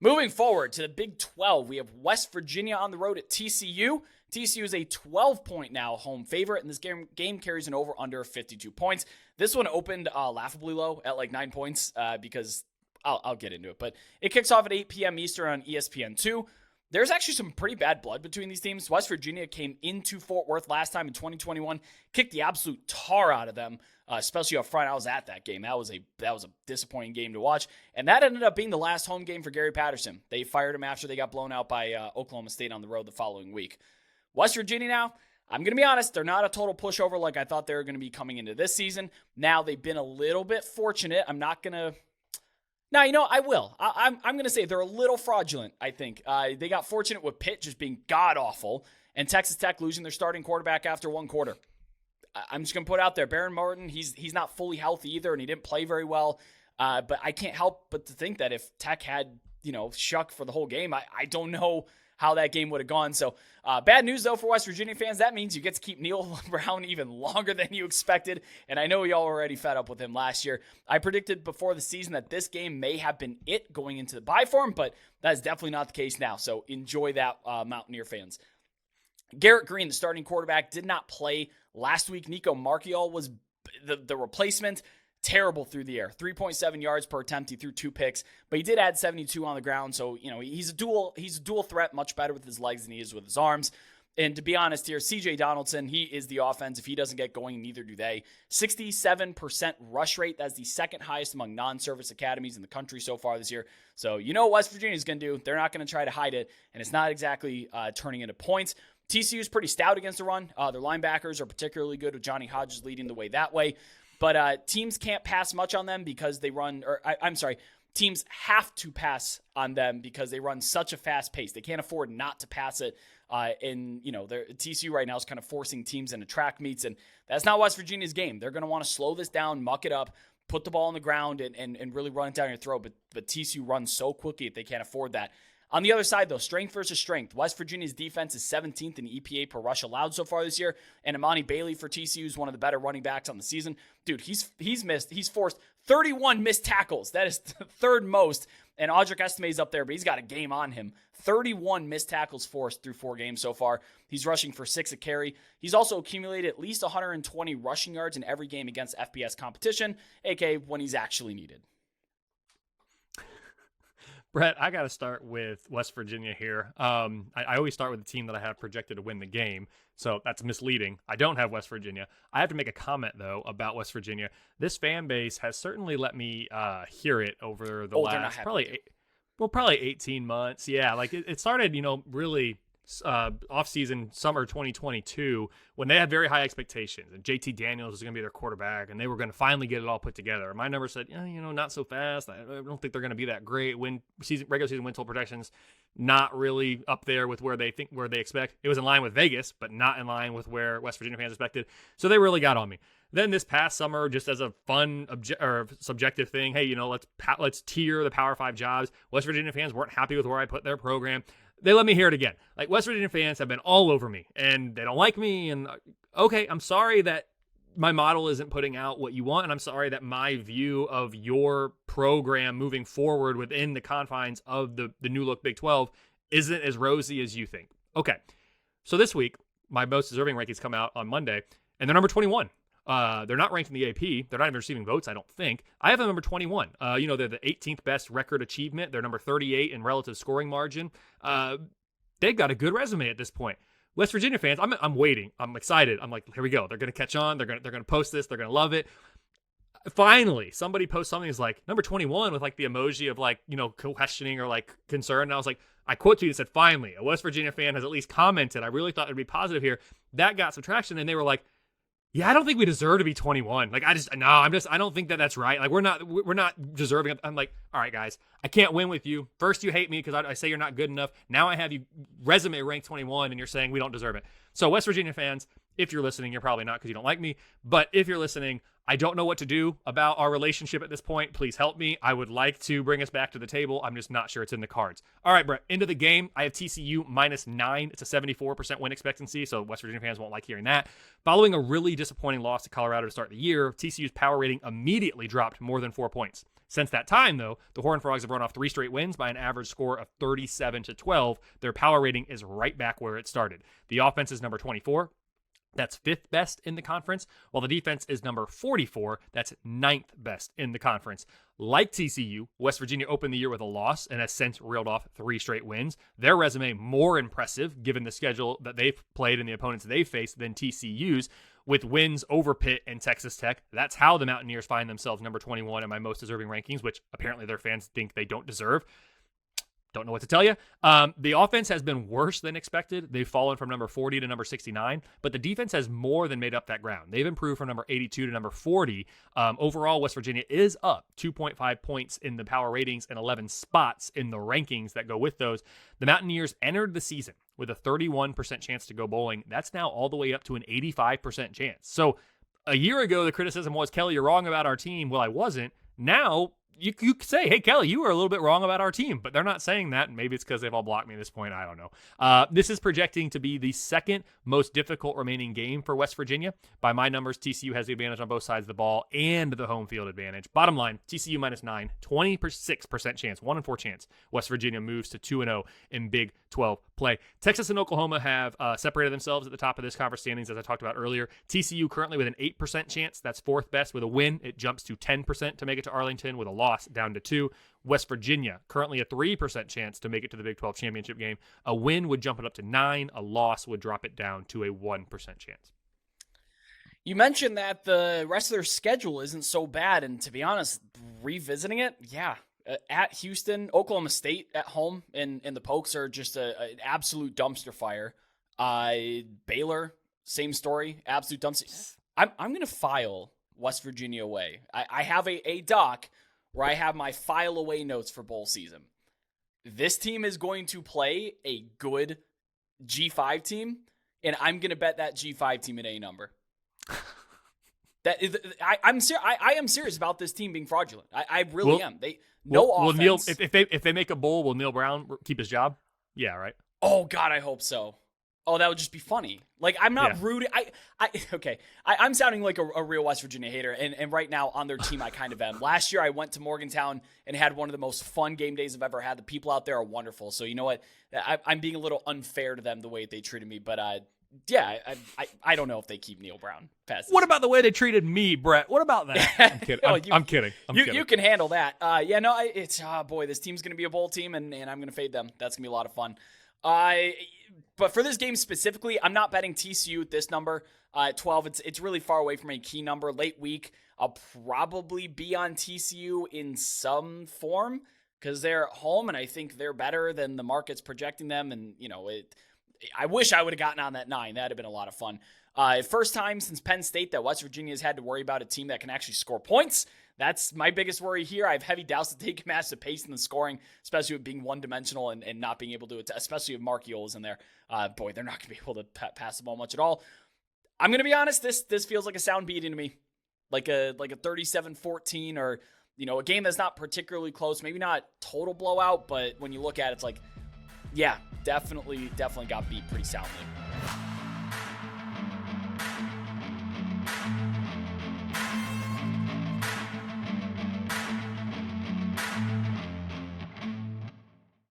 Moving forward to the Big 12, we have West Virginia on the road at TCU. TCU is a 12-point now home favorite, and this game carries an over-under of 52 points. This one opened laughably low at like 9 points because I'll get into it. But it kicks off at 8 p.m. Eastern on ESPN2. There's actually some pretty bad blood between these teams. West Virginia came into Fort Worth last time in 2021, kicked the absolute tar out of them, especially up front. I was at that game. That was a disappointing game to watch, and that ended up being the last home game for Gary Patterson. They fired him after they got blown out by Oklahoma State on the road the following week. West Virginia now, I'm going to be honest, they're not a total pushover like I thought they were going to be coming into this season. Now, they've been a little bit fortunate. I'm not going to... Now, I will. I'm going to say they're a little fraudulent, I think. They got fortunate with Pitt just being god-awful and Texas Tech losing their starting quarterback after one quarter. I'm just going to put it out there. Baron Martin, he's not fully healthy either, and he didn't play very well. But I can't help but to think that if Tech had, Shuck for the whole game, I don't know how that game would have gone. So bad news, though, for West Virginia fans. That means you get to keep Neil Brown even longer than you expected. And I know y'all were already fed up with him last year. I predicted before the season that this game may have been it going into the bye for him, but that is definitely not the case now. So enjoy that, Mountaineer fans. Garrett Green, the starting quarterback, did not play last week. Nico Marchiol was the replacement. Terrible through the air. 3.7 yards per attempt. He threw 2 picks, but he did add 72 on the ground. So, he's a dual threat, much better with his legs than he is with his arms. And to be honest here, CJ Donaldson, he is the offense. If he doesn't get going, neither do they. 67% rush rate. That's the second highest among non-service academies in the country so far this year. So, what West Virginia is going to do. They're not going to try to hide it, and it's not exactly turning into points. TCU is pretty stout against the run. Their linebackers are particularly good with Johnny Hodges leading the way that way. But teams can't pass much on them because they run, teams have to pass on them because they run such a fast pace. They can't afford not to pass it. TCU right now is kind of forcing teams into track meets, and that's not West Virginia's game. They're going to want to slow this down, muck it up, put the ball on the ground, and really run it down your throat. But TCU runs so quickly that they can't afford that. On the other side, though, strength versus strength. West Virginia's defense is 17th in EPA per rush allowed so far this year, and Imani Bailey for TCU is one of the better running backs on the season. Dude, he's forced 31 missed tackles. That is the third most, and Audric Estime's up there, but he's got a game on him. 31 missed tackles forced through 4 games so far. He's rushing for 6 a carry. He's also accumulated at least 120 rushing yards in every game against FBS competition, aka when he's actually needed. Brett, I got to start with West Virginia here. I always start with the team that I have projected to win the game, so that's misleading. I don't have West Virginia. I have to make a comment, though, about West Virginia. This fan base has certainly let me hear it over the last probably 18 months. Yeah, like it started, really off-season summer 2022 when they had very high expectations and JT Daniels was going to be their quarterback and they were going to finally get it all put together. My number said, not so fast. I don't think they're going to be that great. Regular season win total projections not really up there with where they expect. It was in line with Vegas, but not in line with where West Virginia fans expected. So they really got on me. Then this past summer, just as a fun subjective thing, hey, let's tier the Power 5 jobs. West Virginia fans weren't happy with where I put their program. They let me hear it again. Like, West Virginia fans have been all over me, and they don't like me. And okay, I'm sorry that my model isn't putting out what you want, and I'm sorry that my view of your program moving forward within the confines of the new look Big 12 isn't as rosy as you think. Okay, so this week, my most deserving rankings come out on Monday, and they're number 21. They're not ranked in the AP. They're not even receiving votes, I don't think. I have them number 21. They're the 18th best record achievement. They're number 38 in relative scoring margin. They've got a good resume at this point. West Virginia fans, I'm waiting. I'm excited. I'm like, here we go. They're going to catch on. They're going to post this. They're going to love it. Finally, somebody posts something that's like number 21 with like the emoji of like, questioning or like concern. And I was like, I quote to you and said, finally, a West Virginia fan has at least commented. I really thought it'd be positive here. That got some traction. And they were like, yeah, I don't think we deserve to be 21. Like, I don't think that's right. Like, we're not deserving. I'm like, all right, guys, I can't win with you. First, you hate me because I say you're not good enough. Now I have you resume ranked 21 and you're saying we don't deserve it. So West Virginia fans, if you're listening, you're probably not because you don't like me. But if you're listening, I don't know what to do about our relationship at this point. Please help me. I would like to bring us back to the table. I'm just not sure it's in the cards. All right, Brett, into the game. I have TCU -9. It's a 74% win expectancy, so West Virginia fans won't like hearing that. Following a really disappointing loss to Colorado to start the year, TCU's power rating immediately dropped more than 4 points. Since that time, though, the Horned Frogs have run off 3 straight wins by an average score of 37-12. Their power rating is right back where it started. The offense is number 24. That's 5th best in the conference, while the defense is number 44. That's 9th best in the conference. Like TCU, West Virginia opened the year with a loss and has since reeled off 3 straight wins. Their resume more impressive given the schedule that they've played and the opponents they've faced than TCU's, with wins over Pitt and Texas Tech. That's how the Mountaineers find themselves number 21 in my most deserving rankings, which apparently their fans think they don't deserve. Don't know what to tell you. The offense has been worse than expected. They've fallen from number 40 to number 69, but the defense has more than made up that ground. They've improved from number 82 to number 40. Overall, West Virginia is up 2.5 points in the power ratings and 11 spots in the rankings that go with those. The Mountaineers entered the season with a 31% chance to go bowling. That's now all the way up to an 85% chance. So a year ago, the criticism was, Kelly, you're wrong about our team. Well, I wasn't. Now, you could say, hey, Kelly, you were a little bit wrong about our team, but they're not saying that. And maybe it's because they've all blocked me at this point. I don't know. This is projecting to be the second most difficult remaining game for West Virginia. By my numbers, TCU has the advantage on both sides of the ball and the home field advantage. Bottom line, TCU -9, 26% chance, 1 in 4 chance. West Virginia moves to 2-0 in Big 12 play. Texas and Oklahoma have separated themselves at the top of this conference standings, as I talked about earlier. TCU currently with an 8% chance. That's 4th best. With a win, it jumps to 10% to make it to Arlington. With a loss, down to 2. West Virginia, currently a 3% chance to make it to the Big 12 championship game. A win would jump it up to 9. A loss would drop it down to a 1% chance. You mentioned that the rest of their schedule isn't so bad, and to be honest, revisiting it, yeah. At Houston, Oklahoma State at home, and the Pokes are just an absolute dumpster fire. Baylor, same story, absolute dumpster. I'm going to file West Virginia away. I have a doc where I have my file away notes for bowl season. This team is going to play a good G5 team, and I'm going to bet that G5 team at a number. That is, I am serious about this team being fraudulent. I really am. Offense. Neil, if they make a bowl, will Neil Brown keep his job? Yeah, right. Oh God, I hope so. Oh, that would just be funny. Like, I'm not rooting. I'm sounding like a real West Virginia hater, and right now on their team I kind of am. Last year I went to Morgantown and had one of the most fun game days I've ever had. The people out there are wonderful. So you know what? I'm being a little unfair to them the way they treated me, but I don't know if they keep Neil Brown past this. What about the way they treated me, Brett? What about that? I'm kidding. I'm kidding. You can handle that. This team's going to be a bowl team, and I'm going to fade them. That's going to be a lot of fun. But for this game specifically, I'm not betting TCU at this number at 12. It's really far away from a key number. Late week, I'll probably be on TCU in some form because they're at home, and I think they're better than the market's projecting them. And, I wish I would have gotten on that 9. That'd have been a lot of fun. First time since Penn State that West Virginia has had to worry about a team that can actually score points. That's my biggest worry here. I have heavy doubts that they can match the pace in the scoring, especially with being one-dimensional and not being able to, especially if Mark Yole's in there. They're not going to be able to pass the ball much at all. I'm going to be honest, this feels like a sound beating to me. Like a 37-14 or, a game that's not particularly close. Maybe not total blowout, but when you look at it, it's like, yeah, definitely got beat pretty soundly.